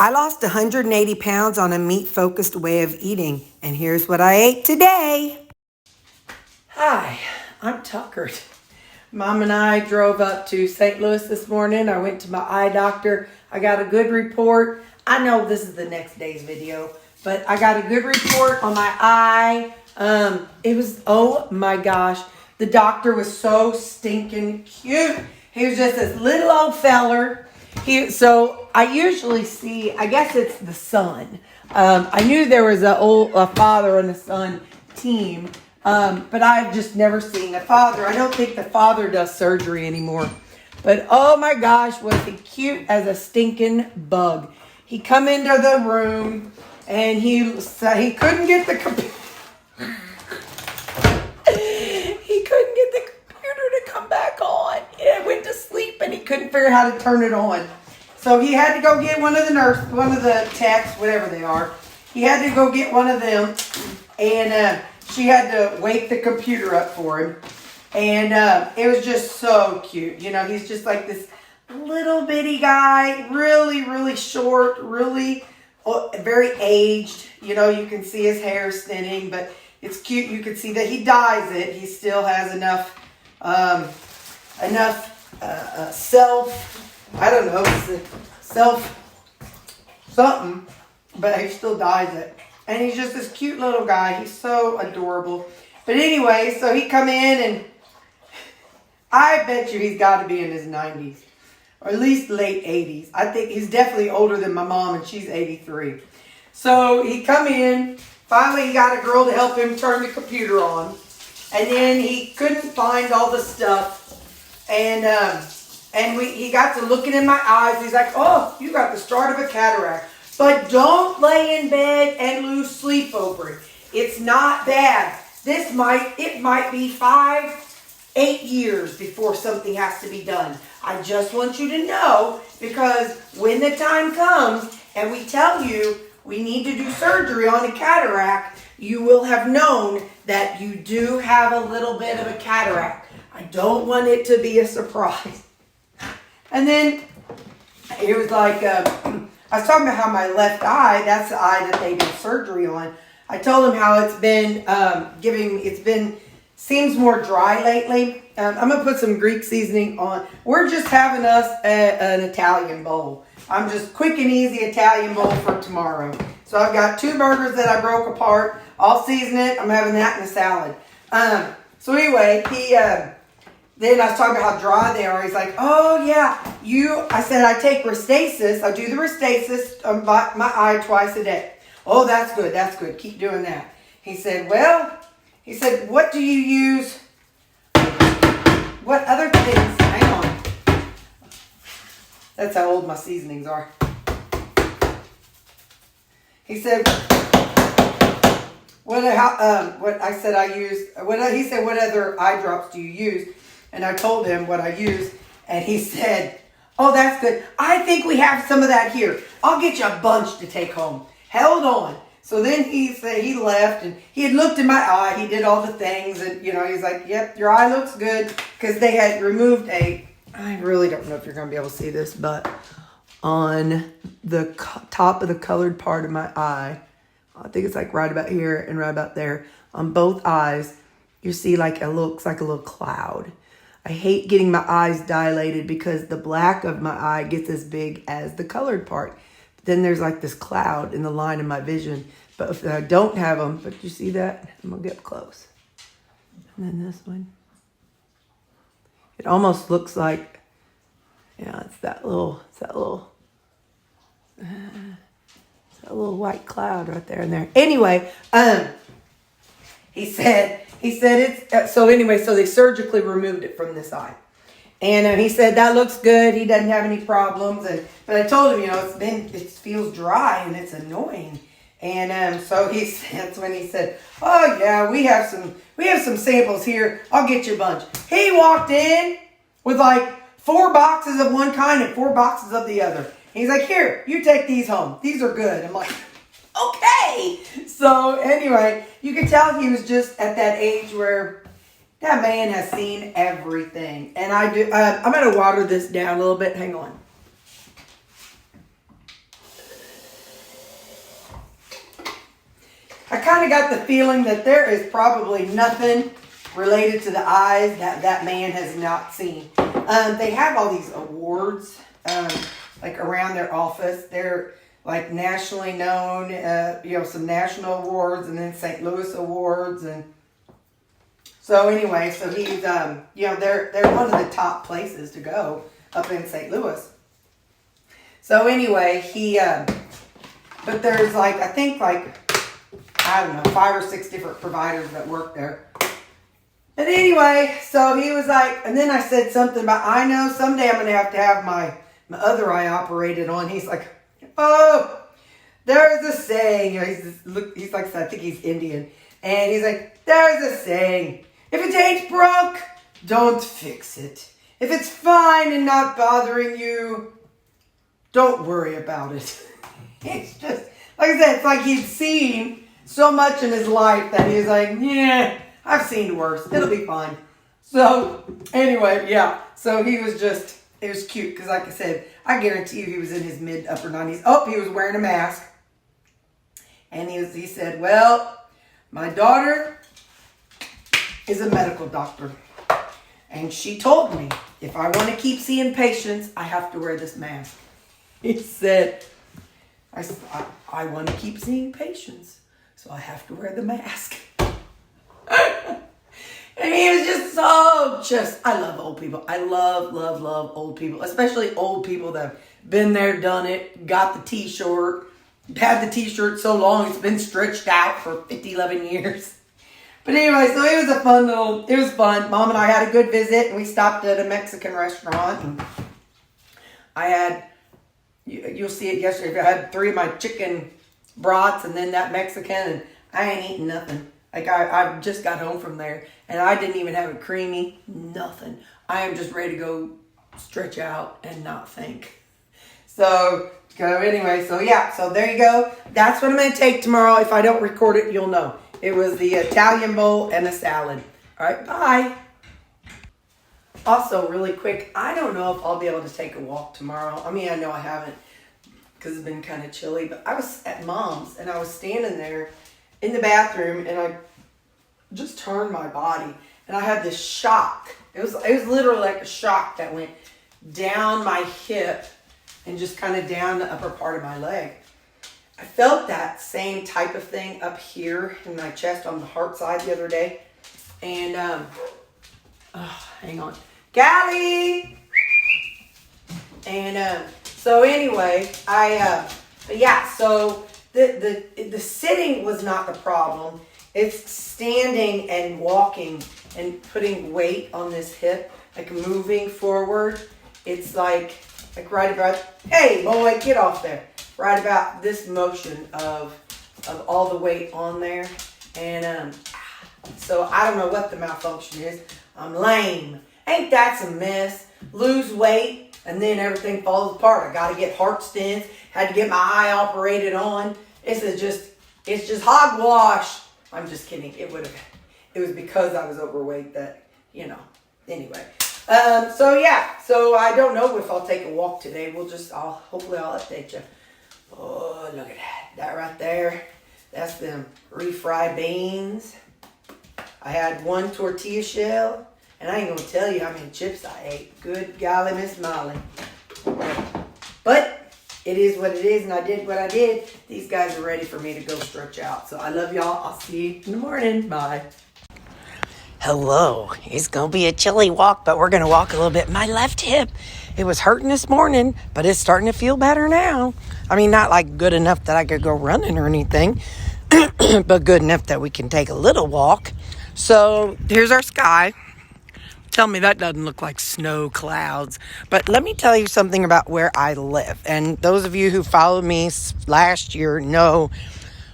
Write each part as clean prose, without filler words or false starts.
I lost 180 pounds on a meat-focused way of eating, and here's what I ate today. Hi, I'm tuckered. Mom and I drove up to St. Louis this morning. I went to my eye doctor. I got a good report. I know this is the next day's video, but I got a good report on my eye. It was, oh my gosh, the doctor was so stinking cute. He was just this little old feller. So I usually see, I guess it's the son. I knew there was a father and a son team, but I've just never seen a father. I don't think the father does surgery anymore. But oh my gosh, was he cute as a stinking bug. He come into the room and he couldn't get the computer. He couldn't get the computer to come back on. It went to sleep and he couldn't figure out how to turn it on. So he had to go get one of the techs, whatever they are. He had to go get one of them, and she had to wake the computer up for him. And it was just so cute. You know, he's just like this little bitty guy, really, really short, really very aged. You know, you can see his hair thinning, but it's cute. You can see that he dyes it. He still has enough self something, but he still dyes it. And he's just this cute little guy. He's so adorable. But anyway, so he come in and I bet you he's got to be in his 90s or at least late 80s. I think he's definitely older than my mom, and she's 83. So he come in. Finally, he got a girl to help him turn the computer on. And then he couldn't find all the stuff. And he got to looking in my eyes. He's like, oh, you got the start of a cataract. But don't lay in bed and lose sleep over it. It's not bad. It might be 5-8 years before something has to be done. I just want you to know, because when the time comes and we tell you we need to do surgery on a cataract, you will have known that you do have a little bit of a cataract. I don't want it to be a surprise. And then it was like, I was talking about how my left eye, that's the eye that they did surgery on. I told him how it's been seems more dry lately. I'm going to put some Greek seasoning on. We're just having us an Italian bowl. I'm just quick and easy Italian bowl for tomorrow. So I've got 2 burgers that I broke apart. I'll season it. I'm having that in a salad. So anyway, then I was talking about how dry they are. He's like, oh yeah, I said, I take Restasis. I do the Restasis on my eye twice a day. Oh, that's good. That's good. Keep doing that. He said, what do you use? What other things? Hang on. That's how old my seasonings are. He said, what I said I used, he said, what other eye drops do you use? And I told him what I use, and he said, oh, that's good. I think we have some of that here. I'll get you a bunch to take home. Held on. So then he said he left, and he had looked in my eye. He did all the things, and, you know, he's like, yep, your eye looks good, because they had removed I really don't know if you're going to be able to see this, but on the top of the colored part of my eye, I think it's like right about here and right about there, on both eyes, you see like looks like a little cloud. I hate getting my eyes dilated because the black of my eye gets as big as the colored part. Then there's like this cloud in the line of my vision. But if I don't have them, but you see that? I'm going to get up close. And then this one. It almost looks like, yeah, it's that little white cloud right there and there. Anyway, he said it's, so they surgically removed it from this eye. And he said, that looks good. He doesn't have any problems. But I told him, you know, it feels dry and it's annoying. And so that's when he said, oh yeah, we have some samples here. I'll get you a bunch. He walked in with like 4 boxes of one kind and 4 boxes of the other. He's like, here, you take these home. These are good. I'm like, okay. So anyway, you could tell he was just at that age where that man has seen everything. And I'm going to water this down a little bit. Hang on. kind of got the feeling that there is probably nothing related to the eyes that man has not seen. They have all these awards, like around their office. They're like nationally known, some national awards, and then St. Louis awards. And so anyway, so he's, they're one of the top places to go up in St. Louis. So anyway, but there's I think I don't know, 5 or 6 different providers that work there. And anyway, so he was and then I said something about, I know someday I'm going to have my other eye operated on. He's like, oh, there's a saying. He's like, I think he's Indian. And he's like, there's a saying. If it ain't broke, don't fix it. If it's fine and not bothering you, don't worry about it. It's just, like I said, it's like he'd seen so much in his life that he's like, yeah, I've seen worse. It'll be fine. So, anyway, yeah. So he was just, it was cute because like I said, I guarantee you he was in his mid-upper 90s. Oh, he was wearing a mask. And he said, well, my daughter is a medical doctor. And she told me, if I want to keep seeing patients, I have to wear this mask. He said, I want to keep seeing patients, so I have to wear the mask. And he was just I love old people. I love, love, love old people, especially old people that have been there, done it, got the t-shirt, had the t-shirt so long it's been stretched out for 11 years. But anyway, so it was fun. Mom and I had a good visit, and we stopped at a Mexican restaurant. And I had, you'll see it yesterday, I had 3 of my chicken brats and then that Mexican, and I ain't eating nothing. I just got home from there, and I didn't even have a creamy, nothing. I am just ready to go stretch out and not think. So anyway, so yeah, so there you go. That's what I'm going to take tomorrow. If I don't record it, you'll know. It was the Italian bowl and a salad. All right, bye. Also, really quick, I don't know if I'll be able to take a walk tomorrow. I mean, I know I haven't because it's been kind of chilly, but I was at Mom's, and I was standing there in the bathroom, and I just turned my body, and I had this shock. It was literally like a shock that went down my hip and just kind of down the upper part of my leg. I felt that same type of thing up here in my chest on the heart side the other day. And, hang on. Callie! And, so anyway, so the sitting was not the problem. It's standing and walking and putting weight on this hip, like moving forward. It's like right about, hey boy, get off there. Right about this motion of all the weight on there. And so I don't know what the malfunction is. I'm lame. Ain't that some mess? Lose weight and then everything falls apart. I got to get heart stents. Had to get my eye operated on. It's just hogwash. I'm just kidding. It was because I was overweight that, anyway. So yeah, so I don't know if I'll take a walk today. Hopefully I'll update you. Oh, look at that. That right there. That's them refried beans. I had 1 tortilla shell. And I ain't going to tell you how many chips I ate. Good golly, Miss Molly. But it is what it is, and I did what I did. These guys are ready for me to go stretch out. So I love y'all. I'll see you in the morning. Bye. Hello. It's going to be a chilly walk, but we're going to walk a little bit. My left hip, it was hurting this morning, but it's starting to feel better now. I mean, not like good enough that I could go running or anything, but good enough that we can take a little walk. So here's our sky. Tell me that doesn't look like snow clouds. But let me tell you something about where I live. And those of you who followed me last year know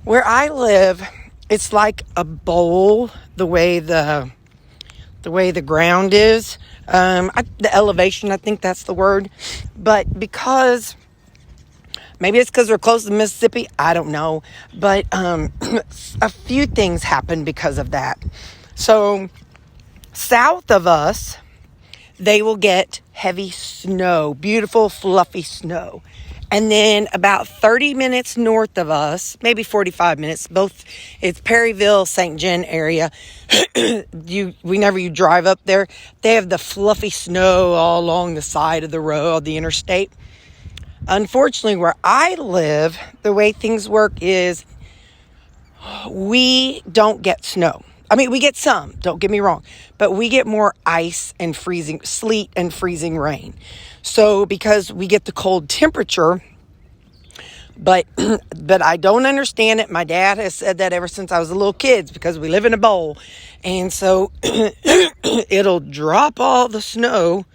where I live, it's like a bowl the way the ground is. The elevation, I think that's the word. But because maybe it's because we're close to Mississippi, I don't know. But a few things happen because of that. So south of us, they will get heavy snow, beautiful, fluffy snow. And then about 30 minutes north of us, maybe 45 minutes, both, it's Perryville, St. John area. Whenever you drive up there, they have the fluffy snow all along the side of the road, the interstate. Unfortunately, where I live, the way things work is we don't get snow. I mean, we get some, don't get me wrong, but we get more ice and freezing, sleet and freezing rain. So because we get the cold temperature, but I don't understand it. My dad has said that ever since I was a little kid because we live in a bowl. And so it'll drop all the snow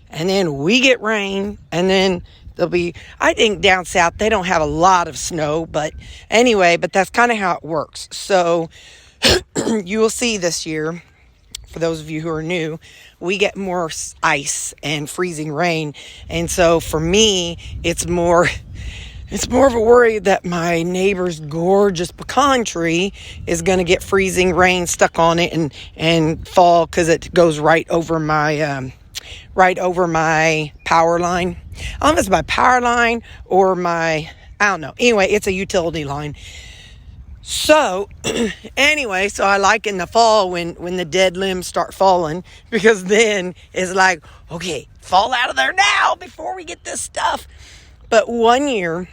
and then we get rain and then there'll be, I think down south, they don't have a lot of snow, but anyway, but that's kind of how it works. So you will see this year, for those of you who are new, we get more ice and freezing rain. And so for me, it's more of a worry that my neighbor's gorgeous pecan tree is going to get freezing rain stuck on it and fall because it goes right over my power line. I don't know if it's my power line or I don't know. Anyway, it's a utility line. So anyway, so I like in the fall when the dead limbs start falling, because then it's like, okay, fall out of there now before we get this stuff. But one year,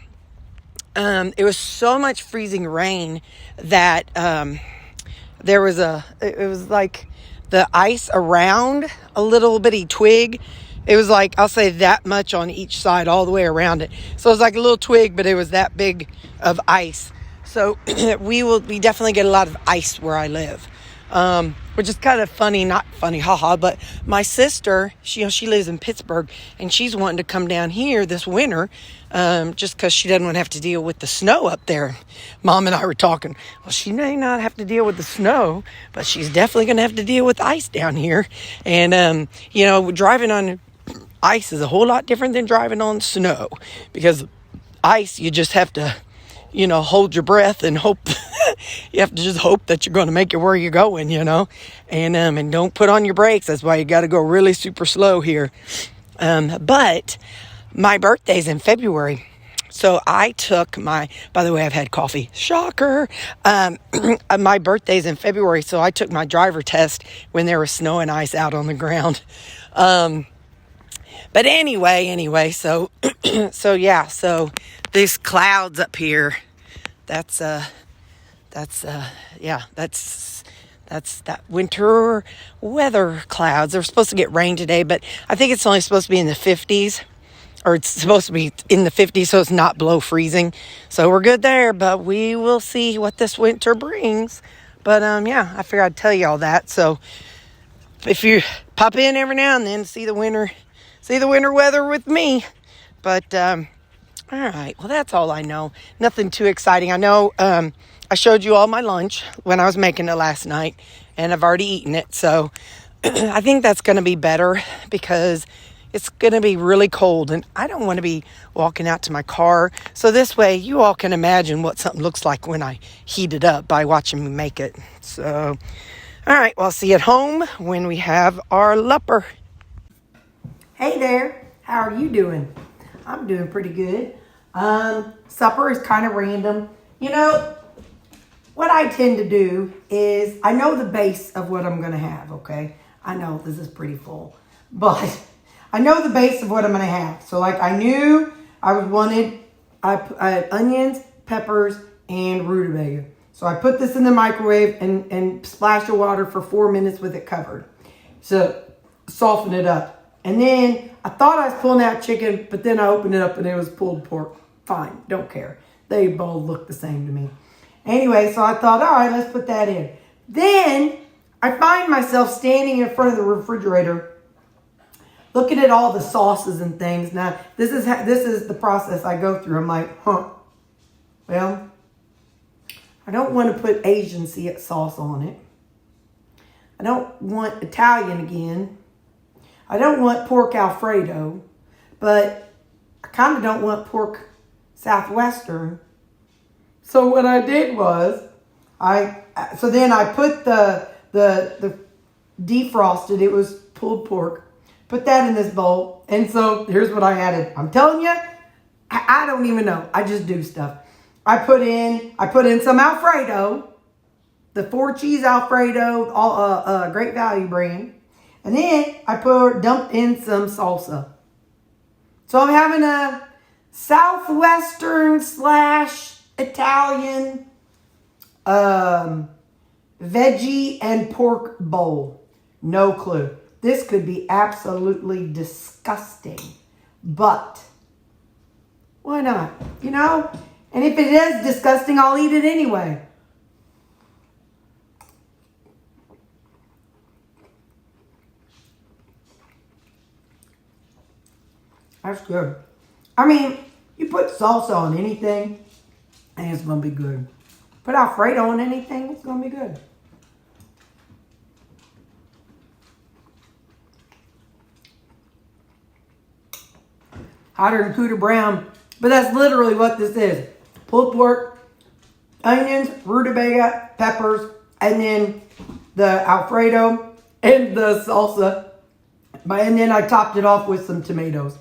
it was so much freezing rain that it was like the ice around a little bitty twig. It was like, I'll say that much on each side all the way around it. So it was like a little twig, but it was that big of ice. So we definitely get a lot of ice where I live, which is kind of funny, not funny, haha. But my sister, she lives in Pittsburgh, and she's wanting to come down here this winter, just because she doesn't want to have to deal with the snow up there. Mom and I were talking. Well, she may not have to deal with the snow, but she's definitely going to have to deal with ice down here. And driving on ice is a whole lot different than driving on snow, because ice, you just have to, hold your breath and hope. You have to just hope that you're going to make it where you're going, and don't put on your brakes. That's why you got to go really super slow here. But my birthday's in February. So I took by the way, I've had coffee. Shocker. My birthday's in February. So I took my driver test when there was snow and ice out on the ground. But anyway, so these clouds up here, that's that winter weather clouds. They're supposed to get rain today, but I think it's only supposed to be in the 50s, or it's supposed to be in the 50s, so it's not below freezing. So we're good there, but we will see what this winter brings. But I figured I'd tell you all that. So if you pop in every now and then, see the winter weather with me. But all right, well, that's all I know. Nothing too exciting. I know I showed you all my lunch when I was making it last night, and I've already eaten it. So I think that's going to be better, because it's going to be really cold, and I don't want to be walking out to my car. So this way, you all can imagine what something looks like when I heat it up by watching me make it. So, all right, well, I'll see you at home when we have our lupper. Hey there, how are you doing? I'm doing pretty good. Supper is kind of random. What I tend to do is, I know the base of what I'm going to have, okay? I know this is pretty full, but I know the base of what I'm going to have. So like, I knew I had onions, peppers, and rutabaga. So I put this in the microwave and splash of water for 4 minutes with it covered. So soften it up. And then I thought I was pulling out chicken, but then I opened it up and it was pulled pork. Fine, don't care. They both look the same to me. Anyway, so I thought, all right, let's put that in. Then I find myself standing in front of the refrigerator, looking at all the sauces and things. Now, this is the process I go through. I'm like, well, I don't want to put Asian sauce on it. I don't want Italian again. I don't want pork Alfredo, but I kind of don't want pork Southwestern. So what I did was, then I put the defrosted, it was pulled pork, put that in this bowl. And so here's what I added. I'm telling you, I don't even know. I just do stuff. I put in some Alfredo, the 4 cheese Alfredo, all Great Value brand. And then I dumped in some salsa. So I'm having a Southwestern / Italian veggie and pork bowl. No clue. This could be absolutely disgusting. But why not? You know? And if it is disgusting, I'll eat it anyway. That's good. I mean, you put salsa on anything, and it's going to be good. Put Alfredo on anything, it's going to be good. Hotter than Cooter Brown. But that's literally what this is. Pulled pork, onions, rutabaga, peppers, and then the Alfredo and the salsa. And then I topped it off with some tomatoes.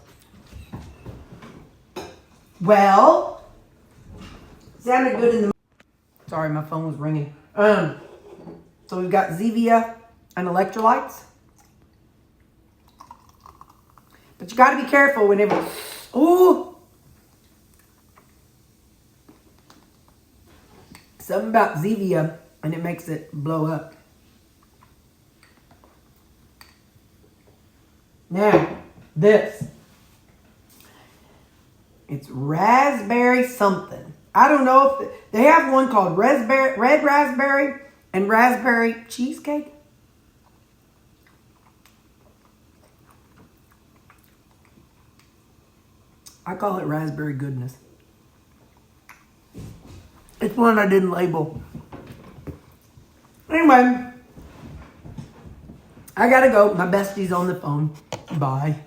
Well, sounded good in the... Sorry, my phone was ringing. So we've got Zevia and electrolytes. But you got to be careful whenever... Ooh! Something about Zevia, and it makes it blow up. Now, this. It's raspberry something. I don't know if... They have one called red raspberry and raspberry cheesecake. I call it raspberry goodness. It's one I didn't label. Anyway, I gotta go. My bestie's on the phone. Bye.